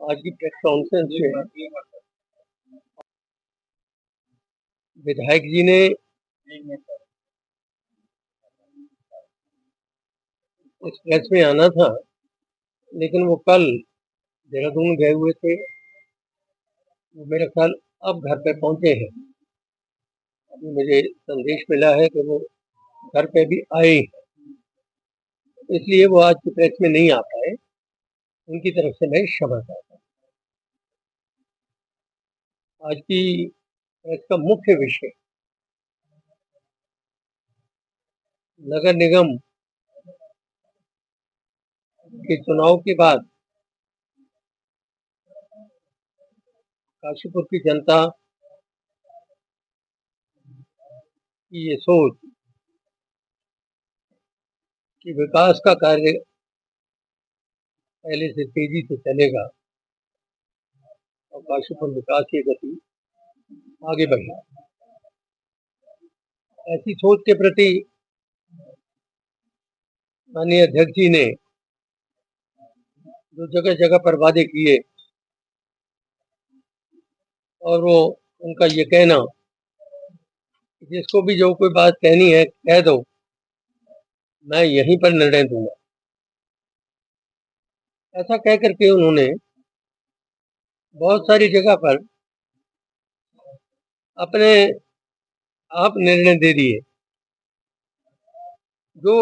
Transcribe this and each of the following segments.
आज की press conference में विधायक जी ने इस प्रेस में आना था, लेकिन वो कल देहरादून गए हुए थे। वो मेरे ख्याल अब घर पे पहुंचे हैं। अभी मुझे संदेश मिला है कि वो घर पे भी आए हैं, इसलिए वो आज की प्रेस में नहीं आ पाए। उनकी तरफ से मैं क्षमा चाहता हूँ। आज की प्रेस का मुख्य विषय नगर निगम के चुनाव के बाद काशीपुर की जनता की ये सोच कि विकास का कार्य पहले से तेजी से चलेगा और काशीपुर विकास की गति आगे बढ़ेगी, ऐसी सोच के प्रति माननीय अध्यक्ष जी ने जो जगह जगह पर वादे किए और वो उनका ये कहना जिसको भी जो कोई बात कहनी है कह दो, मैं यहीं पर निर्णय दूंगा, ऐसा कह करके उन्होंने बहुत सारी जगह पर अपने आप निर्णय दे दिए। जो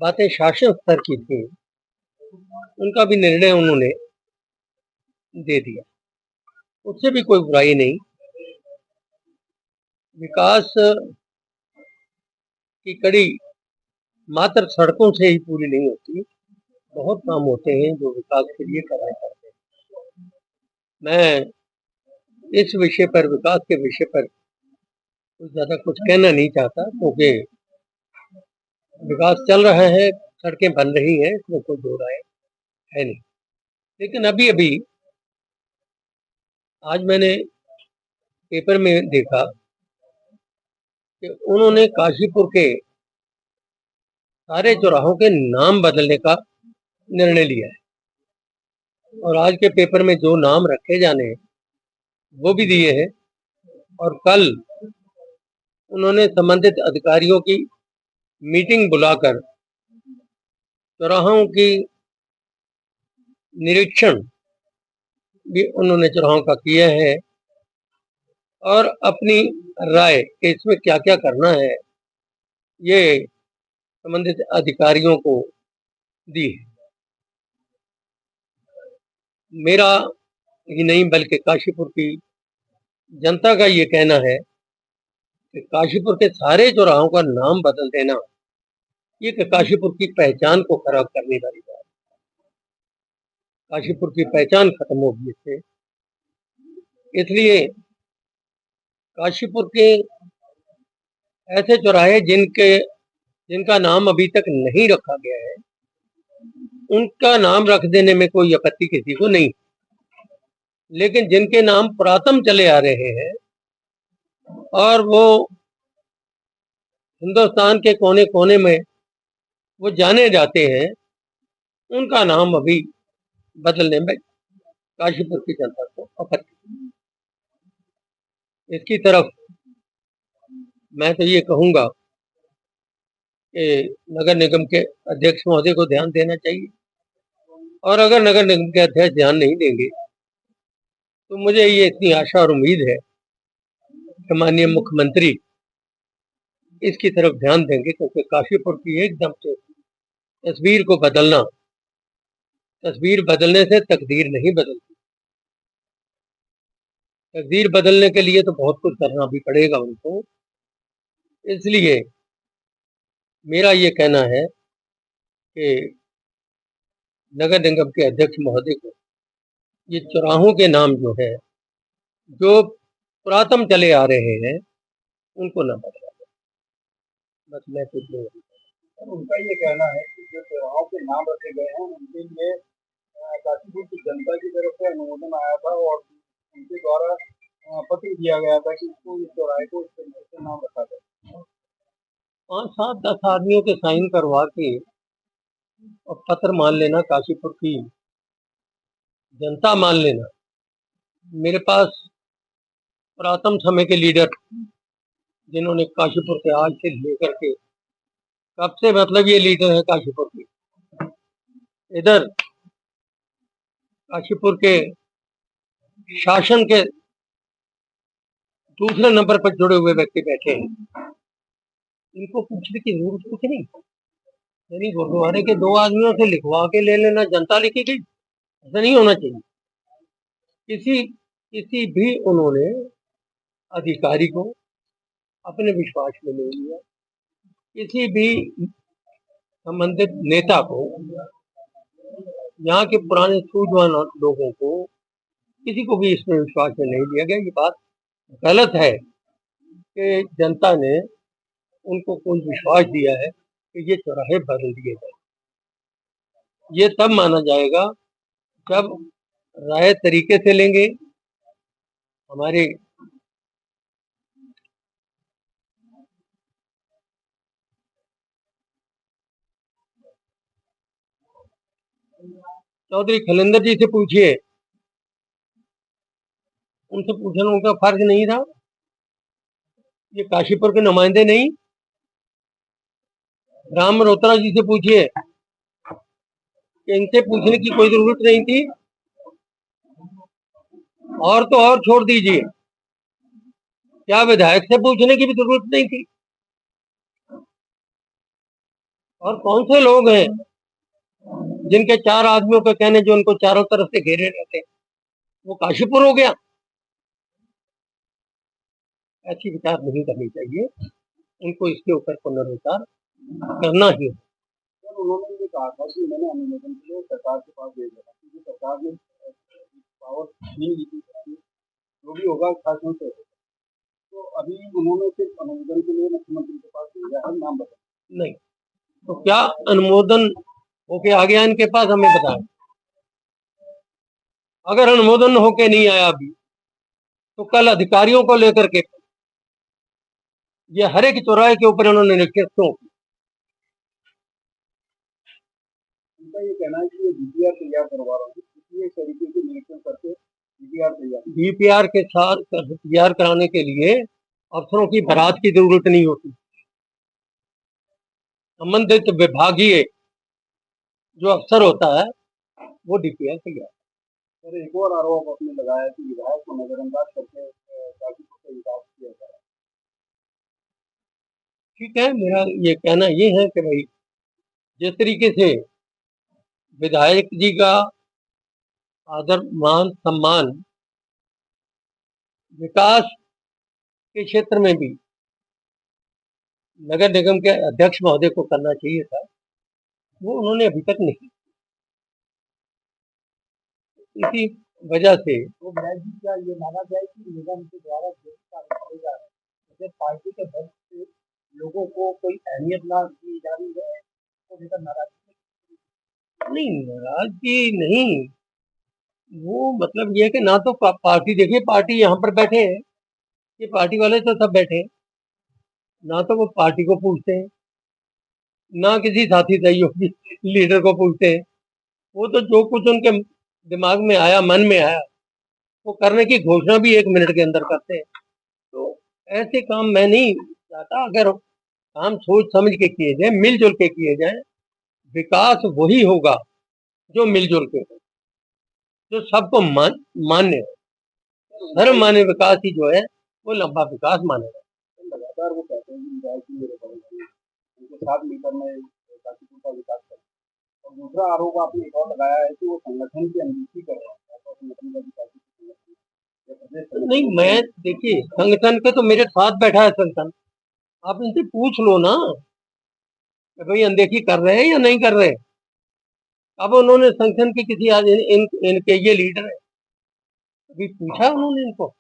बातें शासन स्तर की थी उनका भी निर्णय उन्होंने दे दिया। उससे भी कोई बुराई नहीं। विकास की कड़ी मात्र सड़कों से ही पूरी नहीं होती, बहुत काम होते हैं जो विकास के लिए करने पड़ते हैं। मैं इस विषय पर, विकास के विषय पर कुछ ज्यादा कुछ कहना नहीं चाहता, क्योंकि विकास चल रहा है, सड़कें बन रही हैं, इसमें कोई दो राय है नहीं। लेकिन अभी अभी आज मैंने पेपर में देखा कि उन्होंने काशीपुर के सारे चौराहों के नाम बदलने का निर्णय लिया है और आज के पेपर में जो नाम रखे जाने हैं वो भी दिए हैं। और कल उन्होंने संबंधित अधिकारियों की मीटिंग बुलाकर चौराहों की निरीक्षण भी उन्होंने चौराहों का किया है और अपनी राय कि इसमें क्या क्या करना है ये संबंधित अधिकारियों को दी है। मेरा ही नहीं बल्कि काशीपुर की जनता का ये कहना है कि काशीपुर के सारे चौराहों का नाम बदल देना ये काशीपुर की पहचान को खराब करने वाली बात। काशीपुर की पहचान खत्म होगी इससे। इसलिए काशीपुर के ऐसे चौराहे जिनका नाम अभी तक नहीं रखा गया है उनका नाम रख देने में कोई आपत्ति किसी को नहीं, लेकिन जिनके नाम पुरातन चले आ रहे हैं और वो हिंदुस्तान के कोने कोने में वो जाने जाते हैं, उनका नाम अभी बदलने में काशीपुर की जनता को आपत्ति। इसकी तरफ मैं तो ये कहूंगा कि नगर निगम के अध्यक्ष महोदय को ध्यान देना चाहिए, और अगर नगर निगम के अध्यक्ष ध्यान नहीं देंगे तो मुझे ये इतनी आशा और उम्मीद है कि माननीय मुख्यमंत्री इसकी तरफ ध्यान देंगे, क्योंकि काशीपुर की एकदम से तस्वीर को बदलना, तस्वीर बदलने से तकदीर नहीं बदलती। तकदीर बदलने के लिए तो बहुत कुछ करना भी पड़ेगा उनको। इसलिए मेरा ये कहना है कि नगर निगम के अध्यक्ष महोदय को ये चौराहों के नाम जो है जो पुरातन चले आ रहे हैं उनको न बदला। बस मैं कुछ नहीं। उनका ये कहना है कि जो चौराहों के नाम रखे गए हैं उनके लिए काशीपुर की जनता की तरफ से अनुमोदन आया था और उनके द्वारा पत्र दिया गया था कि इसको इस चौराहे को इस तरीके से नाम रखा जाए। 5-7-10 आदमियों के साइन करवा के और पत्र मान लेना काशीपुर की जनता मान लेना। मेरे पास पुरातन समय के लीडर जिन्होंने काशीपुर के आज से लेकर के कब से मतलब ये लीडर है काशीपुर के, इधर काशीपुर के शासन के दूसरे नंबर पर जुड़े हुए व्यक्ति बैठे हैं। इनको पूछने की जरूरत कुछ नहीं। यानी गुरुद्वारे के 2 आदमियों से लिखवा के ले लेना, जनता लिखेगी, ऐसा नहीं होना चाहिए। किसी भी उन्होंने अधिकारी को अपने विश्वास में ले लिया, किसी भी संबंधित नेता को, यहाँ के पुराने सूझवान लोगों को, किसी को भी इसमें विश्वास में नहीं लिया गया। ये बात गलत है कि जनता ने उनको कोई विश्वास दिया है कि ये चौराहे बदल दिए जाए। ये तब माना जाएगा जब राय तरीके से लेंगे। हमारे चौधरी खलिंदर जी से पूछिए, उनसे पूछना उनका फर्ज नहीं था? ये काशीपुर के नुमाइंदे नहीं? राम मल्होत्रा जी से पूछिए कि इनसे पूछने की कोई जरूरत नहीं थी? और तो और छोड़ दीजिए, क्या विधायक से पूछने की भी जरूरत नहीं थी? और कौन से लोग हैं जिनके 4 आदमियों के कहने जो उनको चारों तरफ से घेरे रहते, वो काशीपुर हो गया? ऐसी विचार नहीं करनी चाहिए, उनको इसके ऊपर पुनर्विचार करना ही है। उन्होंने ये कहा था कि मैंने अनुमोदन के लिए सरकार के पास भेज दिया, क्योंकि सरकार ने पावर छीन ली थी, जो भी होगा शासन से होगा। तो अभी उन्होंने सिर्फ अनुमोदन के लिए मुख्यमंत्री के पास भेजा है, नाम बता नहीं तो क्या अनुमोदन होके आ गया इनके पास, हमें बताएं। अगर अनुमोदन होके नहीं आया अभी, तो कल अधिकारियों को लेकर के ये हर एक चौराहे के ऊपर उन्होंने निरीक्षण क्यों? उनका ये कहना है कि ये डीपीआर तैयार करवा रहा हूँ, इसलिए इस तरीके के निरीक्षण करके डीपीआर के साथ तैयार कराने के लिए अफसरों की बारात की जरूरत नहीं होती। संबंधित विभागीय जो अफसर होता है वो डीपीआर तैयार। सर एक और आरोप आपने लगाया कि विधायक को नजरअंदाज करके काशीपुर का विकास किया जा रहा है। ठीक है, मेरा ये कहना ये है कि भाई जिस तरीके से विधायक जी का आदर मान सम्मान विकास के क्षेत्र में भी नगर निगम के अध्यक्ष महोदय को करना चाहिए था, वो उन्होंने अभी तक नहीं। इसी वजह से तो विधायक जी क्या ये माना जाए कि निगम के द्वारा जो कार्य किए जा रहे हैं, जैसे पार्टी के दल से लोगों को कोई अहमियत ना दी जा रही है, तो लेकर नाराजगी नहीं, नाराजगी नहीं, वो मतलब ये है कि ना तो पार्टी, देखिए पार्टी यहाँ पर बैठे हैं, ये पार्टी वाले तो सब बैठे हैं, ना तो वो पार्टी को पूछते हैं, ना किसी साथी सहयोगी लीडर को पूछते हैं। वो तो जो कुछ उनके दिमाग में आया, मन में आया, वो करने की घोषणा भी 1 मिनट के अंदर करते हैं। तो ऐसे काम मैं नहीं चाहता। अगर काम सोच समझ के किए जाए, मिलजुल के किए जाए, विकास वही होगा जो मिलजुल के हो, जो सबको मान्य हो। धर्म मान्य विकास ही जो है वो लंबा विकास मानेगा। लगातार वो कहते हैं कि विधायक जी मेरे बड़े हैं, उनके साथ मिलकर मैं काशीपुर का विकास करूँ। और दूसरा आरोप आपने एक और लगाया है कि वो संगठन की अनदेखी कर रहे हैं, तो संगठन का विकास नहीं, मैं देखिए संगठन के तो मेरे साथ बैठा है संगठन, आप इनसे पूछ लो ना कि भाई अनदेखी कर रहे हैं या नहीं कर रहे। अब उन्होंने संगठन के किसी इनके ये लीडर है, अभी पूछा उन्होंने इनको?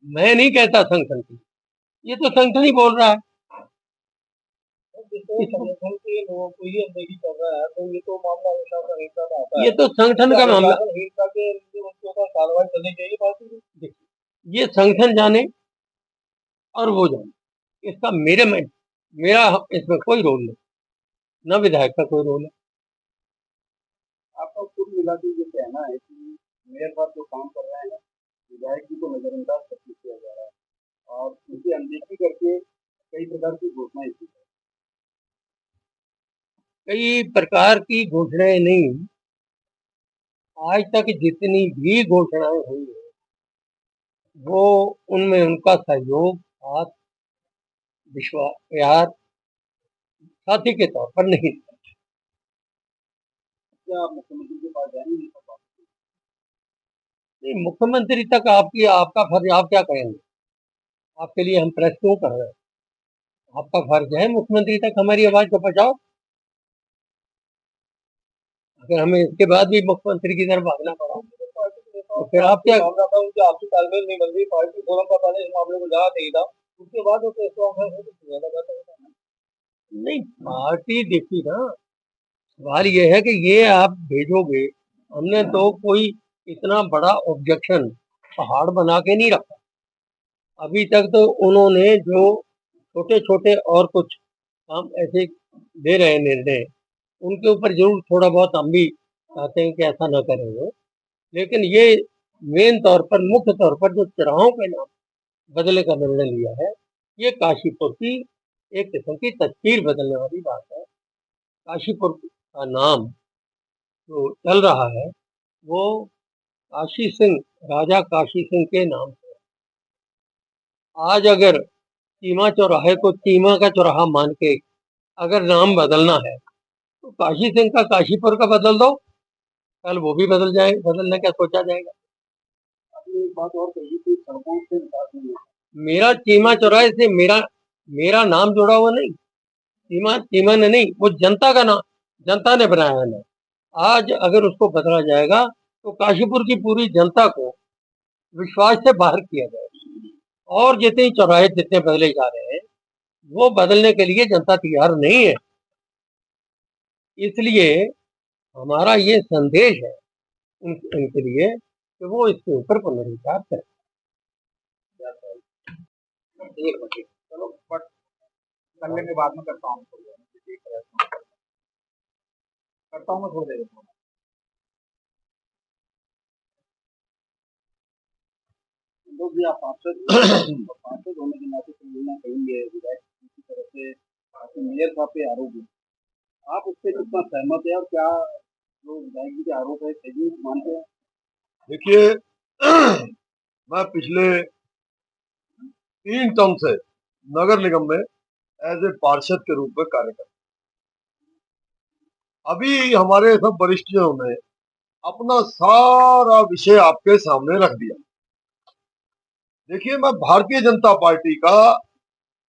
मैं नहीं कहता संगठन की, ये तो संगठन ही बोल रहा है। संगठन के लोगों को ही अनदेखी कर रहा है, तो ये तो मामला अनुशासनहीनता का आता है। ये तो संगठन का मामला, अनुशासनहीनता के उनके ऊपर कार्रवाई करनी चाहिए पार्टी की। ये संगठन जाने और वो जाने, इसका मेरा इसमें कोई रोल नहीं, न विधायक का कोई रोल है। आपका और कुल मिला के ये कहना है कि मेयर साहब जो काम कर रहे हैं, विधायक जी को नजरअंदाज करके किया जा रहा है और उनकी अनदेखी करके कई प्रकार की घोषणाएं की। कई प्रकार की घोषणाएं नहीं, आज तक जितनी भी घोषणाएं हुई है वो उनमें उनका सहयोग, साथ, विश्वास, प्यार साथी के तौर पर नहीं। क्या आप मुख्यमंत्री के पास जाएंगे? नहीं, मुख्यमंत्री तक आपका फर्ज, आप क्या करेंगे? आपके लिए हम प्रेस क्यों कर रहे हैं? आपका फर्ज है मुख्यमंत्री तक हमारी आवाज को पहुंचाओ। अगर हमें इसके बाद भी मुख्यमंत्री की तरफ भागना पड़ा तो फिर आप क्या? उनके आपसी तालमेल नहीं बन रही, पार्टी फोरम का पहले इस मामले को जहाँ नहीं था, उसके बाद वो नहीं, पार्टी देखी ना, सवाल ये है कि ये आप भेजोगे। हमने तो कोई इतना बड़ा ऑब्जेक्शन पहाड़ बना के नहीं रखा अभी तक। तो उन्होंने जो छोटे छोटे और कुछ काम ऐसे दे रहे हैं निर्णय, उनके ऊपर जरूर थोड़ा बहुत हम भी चाहते हैं कि ऐसा न करेंगे, लेकिन ये मेन तौर पर, मुख्य तौर पर जो चौराहों के नाम बदलने का निर्णय लिया है, ये काशीपुर की एक किस्म की तस्वीर बदलने वाली बात है। काशीपुर का नाम जो चल रहा है वो काशी सिंह, राजा काशी सिंह के नाम से। आज अगर चीमा चौराहे को चीमा का चौराहा मान के अगर नाम बदलना है तो काशी सिंह का काशीपुर का बदल दो, कल वो भी बदल जाए, बदलने का सोचा जाएगा। अपनी एक बात और कही कि सड़कों से विकास नहीं है। मेरा चीमा चौराहे से मेरा नाम जुड़ा हुआ नहीं, चीमा ने नहीं, वो जनता का नाम, जनता ने बनाया है नाम। आज अगर उसको बदला जाएगा तो काशीपुर की पूरी जनता को विश्वास से बाहर किया जाएगा। और जितने चौराहे जितने बदले जा रहे हैं वो बदलने के लिए जनता तैयार नहीं है। इसलिए हमारा ये संदेश है उनके लिए कि वो इसके ऊपर पुनर्विचार करें। चलो बट करने के बाद में करता हूँ, मैं थोड़ी देर में। लोग भी आप पार्षद होने के नाते मिलना कहेंगे विधायक की तरफ से मेयर साहब पे आरोप है, आप उससे कितना सहमत है और क्या जो विधायक जी के आरोप है सही मानते हैं? देखिए मैं पिछले 3 टर्म से नगर निगम में एज ए पार्षद के रूप में कार्य करता हूं। अभी हमारे सब वरिष्ठजनों ने अपना सारा विषय आपके सामने रख दिया। देखिए, मैं भारतीय जनता पार्टी का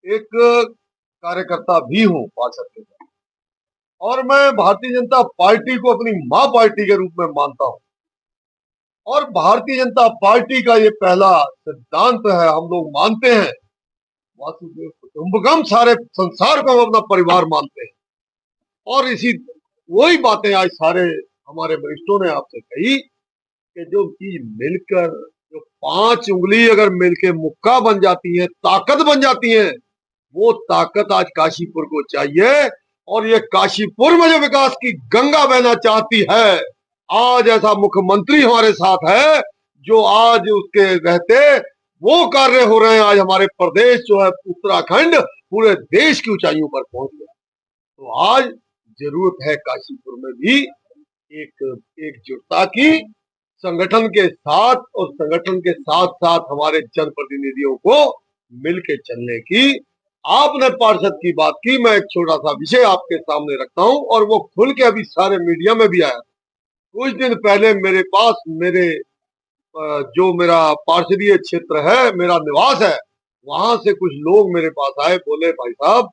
एक कार्यकर्ता भी हूं पार्षद के साथ, और मैं भारतीय जनता पार्टी को अपनी मां पार्टी के रूप में मानता हूं। और भारतीय जनता पार्टी का ये पहला सिद्धांत है, हम लोग मानते हैं वासुदेव कुटुंबकम, सारे संसार को हम अपना परिवार मानते हैं। और इसी वही बातें आज सारे हमारे वरिष्ठों ने आपसे कही कि जो चीज मिलकर, जो 5 उंगली अगर मिलके मुक्का बन जाती है, ताकत बन जाती है, वो ताकत आज काशीपुर को चाहिए। और ये काशीपुर में जो विकास की गंगा बहना चाहती है, आज ऐसा मुख्यमंत्री हमारे साथ है जो आज उसके रहते वो कार्य हो रहे हैं। आज हमारे प्रदेश जो है उत्तराखंड पूरे देश की ऊंचाइयों पर पहुंच गया। तो आज जरूरत है काशीपुर में भी एकजुटता की, संगठन के साथ, और संगठन के साथ साथ हमारे जनप्रतिनिधियों को मिलके चलने की। आपने पार्षद की बात की, मैं एक छोटा सा विषय आपके सामने रखता हूं और वो खुल के अभी सारे मीडिया में भी आया। कुछ दिन पहले मेरे पास जो मेरा पार्षदीय क्षेत्र है, मेरा निवास है, वहां से कुछ लोग मेरे पास आए, बोले भाई साहब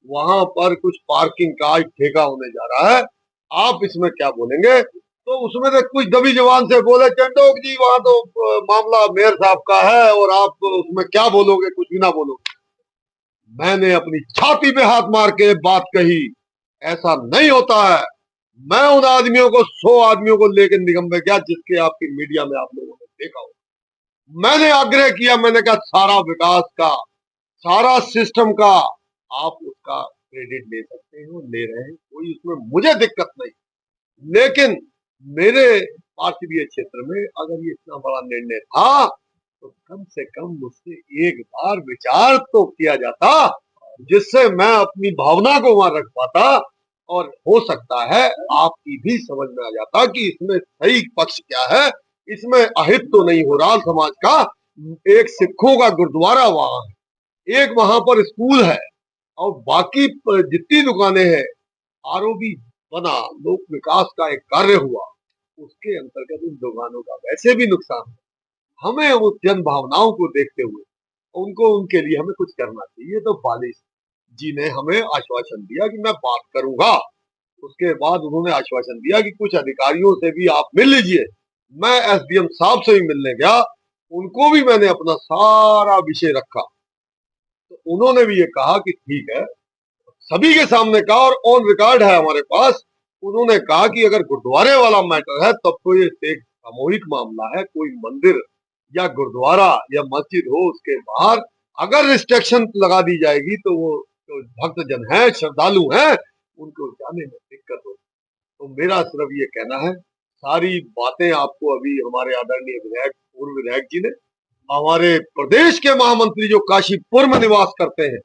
वहां पर कुछ पार्किंग का आज ठेका होने जा रहा है, आप इसमें क्या बोलेंगे? तो उसमें से कुछ दबी जबान से बोले, चंडोक जी वहां तो मामला मेयर साहब का है और आप उसमें क्या बोलोगे, कुछ भी ना बोलोगे। मैंने अपनी छाती पे हाथ मार के बात कही, ऐसा नहीं होता है। मैं उन आदमियों को 100 आदमियों को लेकर निगम में गया जिसके आपकी मीडिया में आप लोगों ने देखा हो। मैंने आग्रह किया, मैंने कहा सारा विकास का, सारा सिस्टम का आप उसका क्रेडिट ले सकते हो, ले रहे हैं, कोई उसमें मुझे दिक्कत नहीं। लेकिन मेरे पार्थिवीय क्षेत्र में अगर ये इतना बड़ा निर्णय था तो कम से कम मुझसे एक बार विचार तो किया जाता, जिससे मैं अपनी भावना को वहां रख पाता, और हो सकता है आपकी भी समझ में आ जाता कि इसमें सही पक्ष क्या है। इसमें अहित तो नहीं हो रहा समाज का। एक सिखों का गुरुद्वारा वहां है, एक वहां पर स्कूल है, और बाकी जितनी दुकानें हैं, आरओबी बना, लोक विकास का एक कार्य हुआ, उसके अंतर्गत इन दुकानों का वैसे भी नुकसान है। हमें उस जन भावनाओं को देखते हुए उनको, उनके लिए हमें कुछ करना चाहिए। तो वालिद जी ने हमें आश्वासन दिया कि मैं बात करूंगा। उसके बाद उन्होंने आश्वासन दिया कि कुछ अधिकारियों से भी आप मिल लीजिए। मैं एसडीएम साहब से भी मिलने गया, उनको भी मैंने अपना सारा विषय रखा, तो उन्होंने भी ये कहा कि ठीक है, सभी के सामने कहा, और ऑन रिकॉर्ड है हमारे पास। उन्होंने कहा कि अगर गुरुद्वारे वाला मैटर है तब तो ये एक सामूहिक मामला है, कोई मंदिर या गुरुद्वारा या मस्जिद हो उसके बाहर अगर रिस्ट्रिक्शन लगा दी जाएगी तो वो जो भक्तजन है, श्रद्धालु हैं, उनको जाने में दिक्कत हो। तो मेरा सिर्फ ये कहना है, सारी बातें आपको अभी हमारे आदरणीय विधायक, पूर्व विधायक जी ने, हमारे प्रदेश के महामंत्री जो काशीपुर में निवास करते हैं,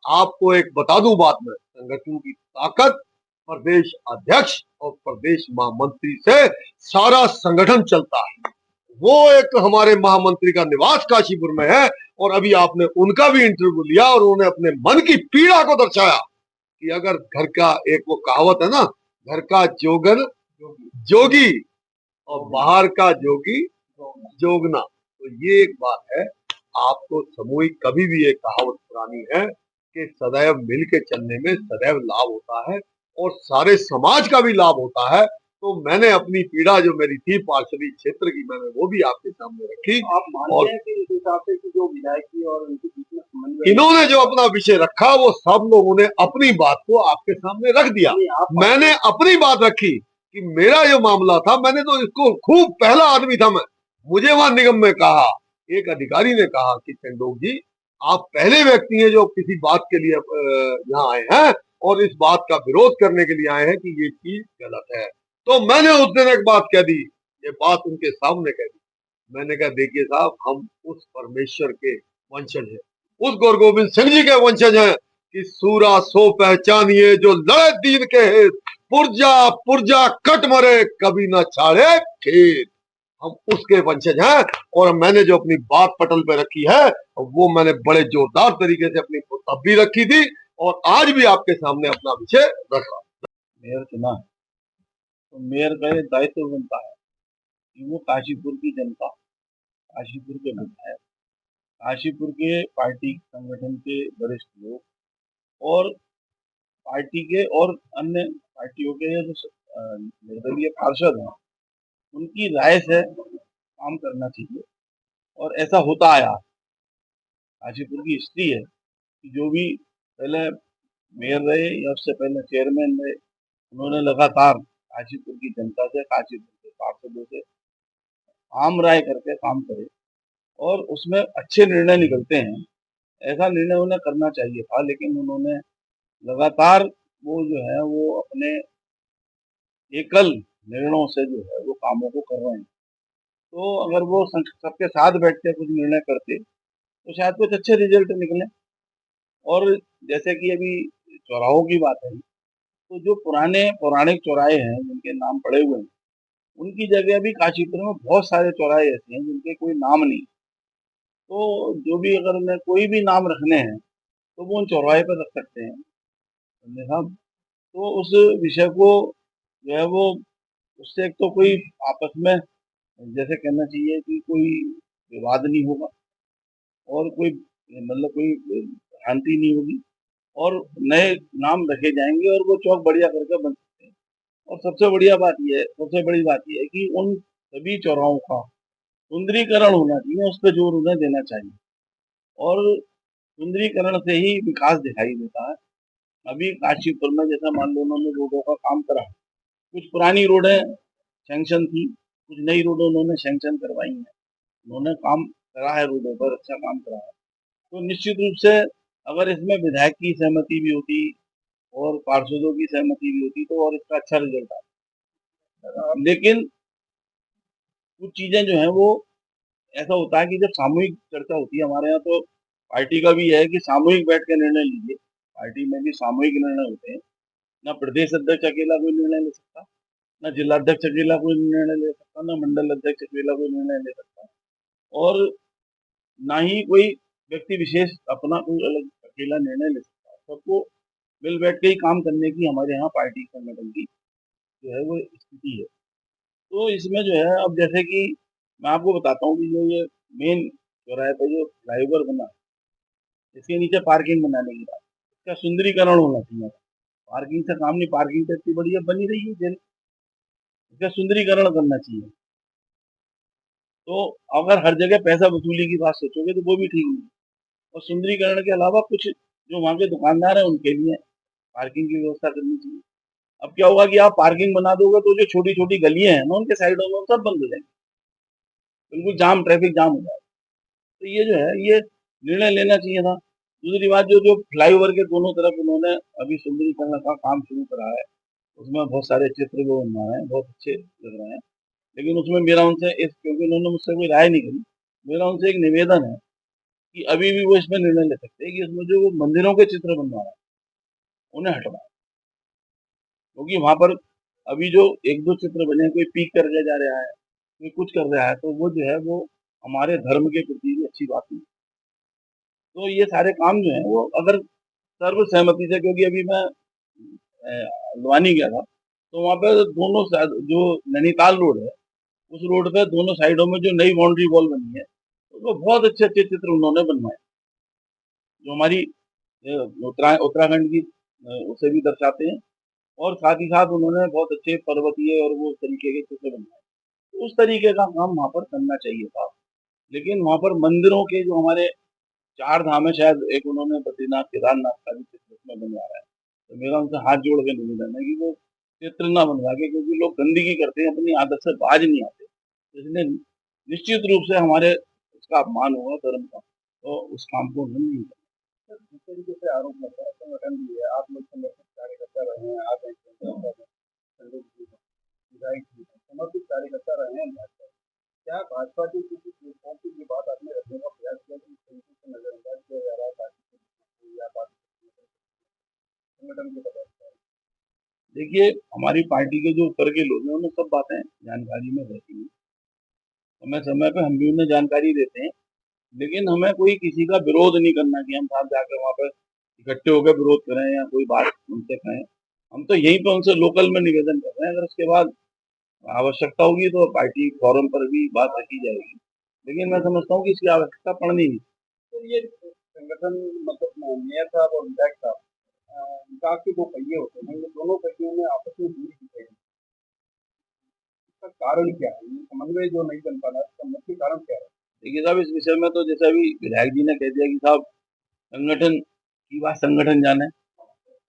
आपको एक बता दूं बात में, संगठन की ताकत प्रदेश अध्यक्ष और प्रदेश महामंत्री से सारा संगठन चलता है। वो एक हमारे महामंत्री का निवास काशीपुर में है, और अभी आपने उनका भी इंटरव्यू लिया और उन्होंने अपने मन की पीड़ा को दर्शाया कि अगर घर का, एक वो कहावत है ना, घर का जोगन जोगी और बाहर का जोगी जोगना, तो ये एक बात है। आपको सामूहिक, कभी भी ये कहावत पुरानी है कि सदैव मिल के चलने में सदैव लाभ होता है और सारे समाज का भी लाभ होता है। तो मैंने अपनी पीड़ा जो मेरी थी पार्षदी क्षेत्र की, मैंने वो भी आपके सामने रखी। आप मानते और हैं कि इस हिसाब से कि जो विधायक की और उनके बीच में समन्वय इन्होंने जो अपना विषय रखा, वो सब लोगों ने अपनी बात को आपके सामने रख दिया। मैंने अपनी बात रखी कि मेरा जो मामला था, मैंने तो इसको खूब, पहला आदमी था मैं, मुझे वहां निगम में कहा, एक अधिकारी ने कहा कि चंडोक जी आप पहले व्यक्ति हैं जो किसी बात के लिए यहाँ आए हैं और इस बात का विरोध करने के लिए आए हैं कि ये चीज गलत है। तो मैंने उस दिन एक बात कह दी, ये बात उनके सामने कह दी। मैंने कहा देखिए साहब, हम उस परमेश्वर के वंशज हैं, उस गुरु गोविंद सिंह जी के वंशज हैं कि सूरा सो पहचानिए जो लड़े दीन के हित, पुरजा पुरजा कट मरे कभी ना छाड़े खेत। हम उसके वंशज हैं, और मैंने जो अपनी बात पटल पे रखी है वो मैंने बड़े जोरदार तरीके से अपनी तब भी रखी थी, और आज भी आपके सामने अपना विषय रखा। मेयर चुना है तो मेयर का ये दायित्व बनता है कि वो काशीपुर की जनता, काशीपुर के विधायक, काशीपुर के पार्टी संगठन के वरिष्ठ लोग और पार्टी के और अन्य पार्टियों के जो निर्दलीय पार्षद हैं, उनकी राय से काम करना चाहिए। और ऐसा होता आया। काशीपुर की हिस्ट्री है कि जो भी पहले मेयर रहे या उससे पहले चेयरमैन रहे, उन्होंने लगातार काशीपुर की जनता से, काशीपुर के पार्षदों से आम राय करके काम करे, और उसमें अच्छे निर्णय निकलते हैं। ऐसा निर्णय उन्हें करना चाहिए था, लेकिन उन्होंने लगातार वो जो है वो अपने एकल निर्णयों से जो है वो कामों को कर रहे हैं। तो अगर वो सबके साथ बैठ के कुछ निर्णय करते तो शायद कुछ अच्छे रिजल्ट निकले। और जैसे कि अभी चौराहों की बात है, तो जो पुराने पौराणिक चौराहे हैं जिनके नाम पड़े हुए हैं, उनकी जगह भी काशीपुर में बहुत सारे चौराहे ऐसे हैं जिनके कोई नाम नहीं। तो जो भी, अगर उन्हें कोई भी नाम रखने हैं तो वो उन चौराहे पर रख सकते हैं, समझे साहब। तो उस विषय को जो है वो, उससे एक तो कोई आपस में जैसे कहना चाहिए कि कोई विवाद नहीं होगा, और कोई मतलब कोई भ्रांति नहीं होगी, और नए नाम रखे जाएंगे और वो चौक बढ़िया करके बन सकते हैं। और सबसे बढ़िया बात यह है, सबसे बड़ी बात यह है कि उन सभी चौराहों का सुंदरीकरण होना चाहिए, उस पर जोर उन्हें देना चाहिए। और सुंदरीकरण से ही विकास दिखाई देता है। अभी काशीपुर में जैसा मान लो उन्होंने रोडों का काम करा, कुछ पुरानी रोडें सैंक्शन थी, कुछ नई रोडें उन्होंने सैंक्शन करवाई हैं। उन्होंने काम करा है रोडों पर, अच्छा काम करा है। तो निश्चित रूप से अगर इसमें विधायक की सहमति भी होती और पार्षदों की सहमति भी होती तो और इसका अच्छा रिजल्ट आता। लेकिन कुछ चीजें जो है वो ऐसा होता है कि जब सामूहिक चर्चा होती है हमारे यहाँ, तो पार्टी का भी है कि सामूहिक बैठ के निर्णय लीजिए। पार्टी में भी सामूहिक निर्णय होते हैं। ना प्रदेश अध्यक्ष अकेला कोई निर्णय ले सकता, ना जिलाध्यक्ष अकेला कोई निर्णय ले सकता, ना मंडल अध्यक्ष अकेला कोई निर्णय ले सकता, और ना ही कोई व्यक्ति विशेष अपना कोई अलग अकेला निर्णय ले सकता है। सबको मिल बैठ के ही काम करने की हमारे यहाँ पार्टी संगठन की जो है वो स्थिति है। तो इसमें जो है, अब जैसे कि मैं आपको बताता हूँ कि जो ये मेन चौराहे पे जो फ्लाईओवर बना है, इसके नीचे पार्किंग बनाने की बात, इसका सुंदरीकरण होना चाहिए। पार्किंग से काम नहीं, पार्किंग तो इतनी बढ़िया बनी रही है जेल, इसका सुंदरीकरण करना चाहिए। तो अगर हर जगह पैसा वसूली की बात सोचोगे तो वो भी ठीक नहीं। और सुंदरीकरण के अलावा कुछ जो वहाँ के दुकानदार हैं उनके लिए पार्किंग की व्यवस्था करनी चाहिए। अब क्या होगा कि आप पार्किंग बना दोगे तो जो छोटी छोटी गलियां हैं ना उनके साइडों में सब बंद हो जाएंगे, बिल्कुल जाम, ट्रैफिक जाम हो जाएगा। तो ये जो है ये निर्णय लेना चाहिए था। दूसरी बात, जो जो फ्लाईओवर के दोनों तरफ उन्होंने अभी सुंदरीकरण का काम शुरू करा है, उसमें बहुत सारे चित्र वो बनवा रहे हैं, बहुत अच्छे लग रहे हैं। लेकिन उसमें मेरा उनसे इस, क्योंकि उन्होंने मुझसे कोई राय नहीं करी, मेरा उनसे एक निवेदन है कि अभी भी वो इसमें निर्णय ले सकते हैं कि इसमें जो वो मंदिरों के चित्र बनवा रहे हैं उन्हें हटवाएं। क्योंकि वहां पर अभी जो एक दो चित्र बने हैं, कोई पीक करके जा रहा है, कोई कुछ कर रहा है, तो वो जो है वो हमारे धर्म के प्रति भी अच्छी बात नहीं। तो ये सारे काम जो है वो अगर सर्व सहमति से, क्योंकि अभी मैं हल्द्वानी गया था, तो वहां पे दोनों जो नैनीताल रोड है, उस रोड पे दोनों साइडों में जो नई बाउंड्री वॉल बनी है, तो वो बहुत अच्छे अच्छे चित्र उन्होंने बनवाए, जो हमारी उत्तराखंड की उसे भी दर्शाते हैं। और साथ ही साथ उन्होंने बहुत अच्छे पर्वतीय और वो उस तरीके के चित्र बनवाए। तो उस तरीके का काम वहां पर करना चाहिए था। लेकिन वहां पर मंदिरों के जो हमारे चार धाम है, शायद एक उन्होंने बद्रीनाथ केदारनाथ का भी चित्र उसमें बनवा रहा है। तो मेरा उनसे हाथ जोड़ के निवेदन है कि वो चित्र ना बनवा के, क्योंकि लोग गंदगी करते हैं, अपनी आदत से बाज नहीं आते, इसलिए निश्चित रूप से हमारे उसका अपमान होगा धर्म का, तो उस काम को हम नहीं करें। सर, जिस तरीके से आरोप लग रहा है, संगठन भी है, आप लोग संगठन कार्यकर्ता रहे हैं, आप एक संगठन विधायक भी हैं, समर्पित कार्यकर्ता रहे हैं भाजपा के। क्या भाजपा की किसी नेताओं की ये बात आपने रखने का प्रयास किया कि इस तरीके से नजरअंदाज किया जा रहा है पार्टी के या पार्टी संगठन के पदाधिकारी? देखिए, हमारी पार्टी के जो ऊपर के लोग हैं उन्हें सब बातें जानकारी में रहती हैं, समय समय पे हम भी उन्हें जानकारी देते हैं। लेकिन हमें कोई किसी का विरोध नहीं करना कि हम साथ जाकर वहां पर इकट्ठे होकर विरोध करें या कोई बात उनसे कहें। हम तो यहीं पे उनसे लोकल में निवेदन कर रहे हैं, अगर उसके बाद आवश्यकता होगी तो पार्टी फोरम पर भी बात रखी जाएगी। लेकिन मैं समझता हूँ कि इसकी आवश्यकता पड़नी नहीं। तो ये संगठन, मतलब मेयर साहब और विधायक साहब, विकास के दो पहिए होते हैं, ये दोनों पहियों में आपस में दूरी दिखाई दी। इसका कारण क्या है? ये समन्वय जो नहीं बन पा रहा है, इसका मुख्य कारण क्या है? देखिए साहब, इस विषय में तो जैसे अभी विधायक जी ने कह दिया कि साहब संगठन की बात संगठन जाने,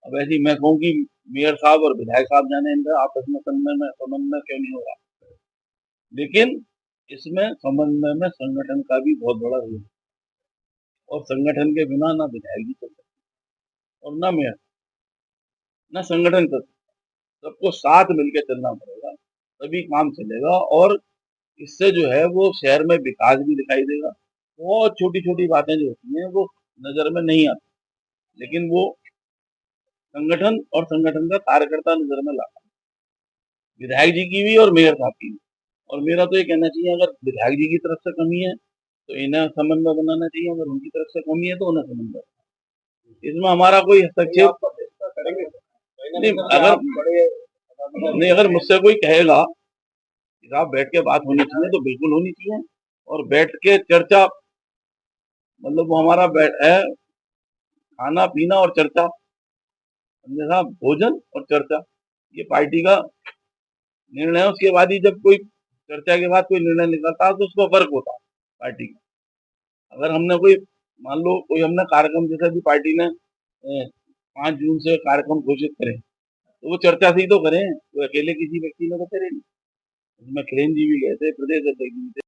अब ऐसी मैं कहूँ कि मेयर साहब और विधायक साहब जाने, इनका आपस में समन्वय क्यों नहीं हो रहा। लेकिन इसमें समन्वय में संगठन का भी बहुत बड़ा रोल है, और संगठन के बिना ना विधायक जी चल सकते और ना मेयर, ना संगठन कर सकते। सबको साथ मिलकर चलना पड़ेगा, तभी काम चलेगा। और इससे जो है वो शहर में विकास भी दिखाई देगा। बहुत छोटी छोटी बातें जो होती हैं वो नजर में नहीं आती, लेकिन वो संगठन और संगठन का कार्यकर्ता नजर में लाता है, विधायक जी की भी और मेयर साहब की भी। और मेरा तो ये कहना चाहिए, अगर विधायक जी की तरफ से कमी है तो इन्हें समन्वय बनाना चाहिए, अगर उनकी तरफ से कमी है तो उन्हें समन्वय। इसमें हमारा कोई हस्तक्षेप आप प्रतिष्ठा करेंगे? नहीं। अगर नहीं, अगर मुझसे कोई कहेगा कि साहब बैठ के बात होनी चाहिए तो बिल्कुल होनी चाहिए। और बैठ के चर्चा, मतलब वो हमारा है खाना पीना और चर्चा, समझे साहब, भोजन और चर्चा, ये पार्टी का निर्णय है। उसके बाद ही जब कोई चर्चा के बाद कोई निर्णय निकलता है तो उसका वर्क होता है पार्टी का। अगर हमने कोई, मान लो कोई हमने कार्यक्रम, जैसे भी पार्टी ने 5 जून से कार्यक्रम घोषित करे, तो वो चर्चा से ही तो करें, वो अकेले किसी व्यक्ति ने तो करे नहीं। उसमें किरेन जी भी गए थे, प्रदेश अध्यक्ष जी थे।